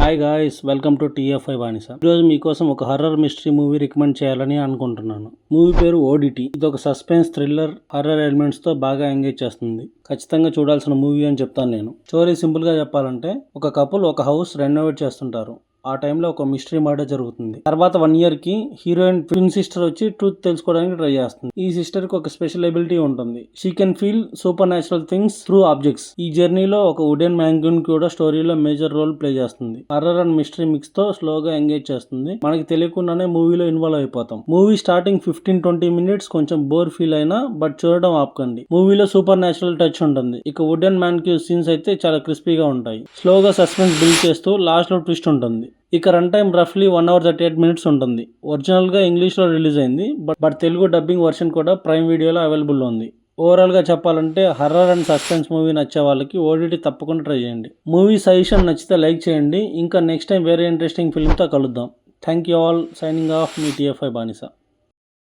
Hi guys, welcome to TFI బానిస. ఈరోజు మీకోసం ఒక హర్రర్ మిస్టరీ మూవీ రికమెండ్ చేయాలని అనుకుంటున్నాను. మూవీ పేరు ఓడిటి. ఇది ఒక సస్పెన్స్ థ్రిల్లర్ హర్రర్ ఎలిమెంట్స్ తో బాగా ఎంగేజ్ చేస్తుంది. ఖచ్చితంగా చూడాల్సిన మూవీ అని చెప్తాను నేను. స్టోరీ సింపుల్ గా చెప్పాలంటే, ఒక కపుల్ ఒక హౌస్ రెనోవేట్ చేస్తుంటారు. ఆ టైంలో ఒక మిస్టరీ మర్డర్ జరుగుతుంది. తర్వాత 1 year కి హీరోయిన్ ట్విన్ సిస్టర్ వచ్చి ట్రూత్ తెలుసుకోవడానికి ట్రై చేస్తుంది. ఈ సిస్టర్ కి ఒక స్పెషల్ ఎబిలిటీ ఉంటుంది. She can feel super natural things through objects. ఈ జర్నీలో ఒక వుడెన్ మ్యాంగ్యూన్ కూడా స్టోరీలో మేజర్ రోల్ ప్లే చేస్తుంది. హర్రర్ అండ్ మిస్టరీ మిక్స్ తో స్లోగా ఎంగేజ్ చేస్తుంది. మనకి తెలియకుండానే మూవీలో ఇన్వాల్వ్ అయిపోతాం. మూవీ స్టార్టింగ్ 15-20 minutes కొంచెం బోర్ ఫీల్ అయినా బట్ చూడడం ఆపకండి. మూవీలో సూపర్ న్యాచురల్ టచ్ ఉంటుంది. ఇక వుడెన్ మ్యాన్క్యూ సీన్స్ అయితే చాలా క్రిస్పీగా ఉంటాయి. స్లోగా సస్పెన్స్ బిల్డ్ చేస్తూ లాస్ట్ లో ట్విస్ట్ ఉంటుంది. ఇక రన్ టైం రఫ్లీ 1 hour 38 minutes ఉంటుంది. ఒరిజినల్ గా ఇంగ్లీష్ లో రిలీజ్ అయింది, బట్ తెలుగు డబ్బింగ్ వర్షన్ కూడా ప్రైమ్ వీడియోలో అవైలబుల్ ఉంది. ఓవరాల్ గా చెప్పాలంటే హర్రర్ అండ్ సస్పెన్స్ మూవీ నచ్చే వాళ్ళకి ఓడిటి తప్పకుండా ట్రై చేయండి. మూవీ సజెషన్ నచ్చితే లైక్ చేయండి. ఇంకా నెక్స్ట్ టైం వేరే ఇంట్రెస్టింగ్ ఫిల్మ్ తో కలుద్దాం. Thank you all. Signing off me TFI బానిస.